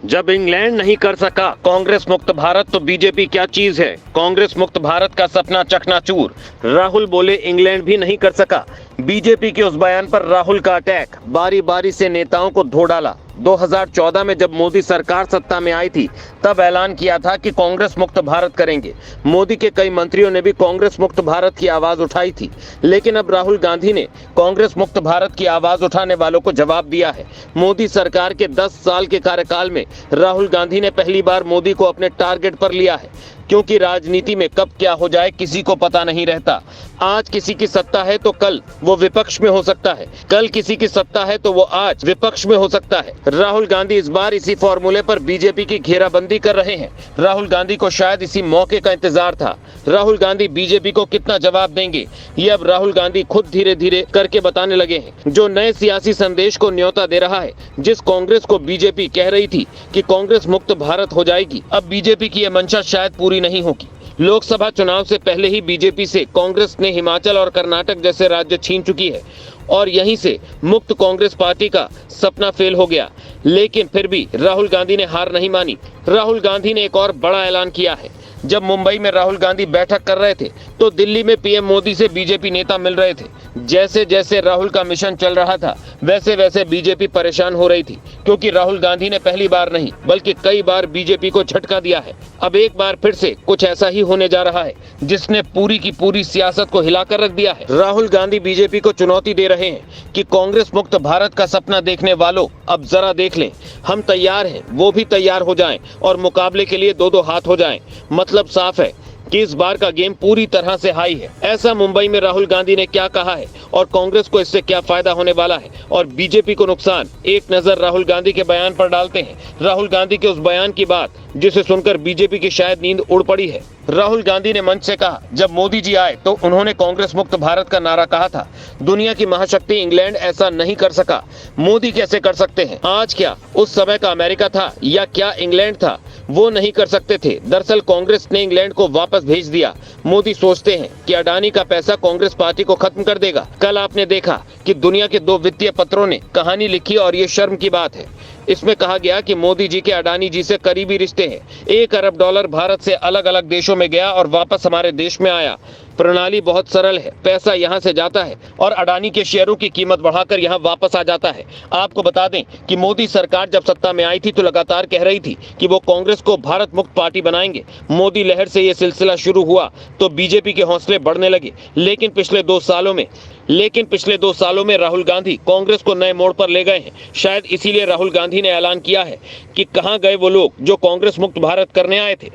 जब इंग्लैंड नहीं कर सका कांग्रेस मुक्त भारत तो बीजेपी क्या चीज है। कांग्रेस मुक्त भारत का सपना चकनाचूर। राहुल बोले इंग्लैंड भी नहीं कर सका। बीजेपी के उस बयान पर राहुल का अटैक। बारी बारी से नेताओं को धो डाला। 2014 में जब मोदी सरकार सत्ता में आई थी तब ऐलान किया था कि कांग्रेस मुक्त भारत करेंगे। मोदी के कई मंत्रियों ने भी कांग्रेस मुक्त भारत की आवाज उठाई थी, लेकिन अब राहुल गांधी ने कांग्रेस मुक्त भारत की आवाज उठाने वालों को जवाब दिया है। मोदी सरकार के 10 साल के कार्यकाल में राहुल गांधी ने पहली बार मोदी को अपने टारगेट पर लिया है, क्योंकि राजनीति में कब क्या हो जाए किसी को पता नहीं रहता। आज किसी की सत्ता है तो कल वो विपक्ष में हो सकता है, कल किसी की सत्ता है तो वो आज विपक्ष में हो सकता है। राहुल गांधी इस बार इसी फॉर्मूले पर बीजेपी की घेराबंदी कर रहे हैं। राहुल गांधी को शायद इसी मौके का इंतजार था। राहुल गांधी बीजेपी को कितना जवाब देंगे ये अब राहुल गांधी खुद धीरे धीरे करके बताने लगे हैं। जो नए सियासी संदेश को न्योता दे रहा है, जिस कांग्रेस को बीजेपी कह रही थी कि कांग्रेस मुक्त भारत हो जाएगी, अब बीजेपी की यह मंशा शायद पूरी नहीं होगी। लोकसभा चुनाव से पहले ही बीजेपी से कांग्रेस ने हिमाचल और कर्नाटक जैसे राज्य छीन चुकी है और यहीं से मुक्त कांग्रेस पार्टी का सपना फेल हो गया। लेकिन फिर भी राहुल गांधी ने हार नहीं मानी। राहुल गांधी ने एक और बड़ा ऐलान किया है। जब मुंबई में राहुल गांधी बैठक कर रहे थे तो दिल्ली में पीएम मोदी से बीजेपी नेता मिल रहे थे। जैसे जैसे राहुल का मिशन चल रहा था वैसे वैसे बीजेपी परेशान हो रही थी, क्योंकि राहुल गांधी ने पहली बार नहीं बल्कि कई बार बीजेपी को झटका दिया है। अब एक बार फिर से कुछ ऐसा ही होने जा रहा है जिसने पूरी की पूरी सियासत को हिलाकर रख दिया है। राहुल गांधी बीजेपी को चुनौती दे रहे हैं कि कांग्रेस मुक्त भारत का सपना देखने वालों अब जरा देख लें, हम तैयार हैं, वो भी तैयार हो जाएं और मुकाबले के लिए दो दो हाथ हो जाएं। मतलब साफ है कि इस बार का गेम पूरी तरह से हाई है। ऐसा मुंबई में राहुल गांधी ने क्या कहा है और कांग्रेस को इससे क्या फायदा होने वाला है और बीजेपी को नुकसान, एक नजर राहुल गांधी के बयान पर डालते हैं। राहुल गांधी के उस बयान की बात जिसे सुनकर बीजेपी की शायद नींद उड़ पड़ी है। राहुल गांधी ने मंच से कहा, जब मोदी जी आए तो उन्होंने कांग्रेस मुक्त भारत का नारा कहा था। दुनिया की महाशक्ति इंग्लैंड ऐसा नहीं कर सका, मोदी कैसे कर सकते हैं। आज क्या उस समय का अमेरिका था या क्या इंग्लैंड था, वो नहीं कर सकते थे। दरअसल कांग्रेस ने इंग्लैंड को वापस भेज दिया। मोदी सोचते हैं कि अडानी का पैसा कांग्रेस पार्टी को खत्म कर देगा। कल आपने देखा कि दुनिया के 2 वित्तीय पत्रों ने कहानी लिखी और ये शर्म की बात है। इसमें कहा गया कि मोदी जी के अडानी जी से करीबी रिश्ते हैं। $1 अरब भारत से अलग अलग देशों में गया और वापस हमारे देश में आया। प्रणाली बहुत सरल है, पैसा यहाँ से जाता है और अडानी के शेयरों की कीमत बढ़ाकर यहाँ वापस आ जाता है। आपको बता दें कि मोदी सरकार जब सत्ता में आई थी तो लगातार कह रही थी कि वो कांग्रेस को भारत मुक्त पार्टी बनाएंगे। मोदी लहर से ये सिलसिला शुरू हुआ तो बीजेपी के हौसले बढ़ने लगे। लेकिन पिछले 2 सालों में राहुल गांधी कांग्रेस को नए मोड़ पर ले गए हैं। शायद इसीलिए राहुल गांधी ने ऐलान किया है कि कहां गए वो लोग जो कांग्रेस मुक्त भारत करने आए थे।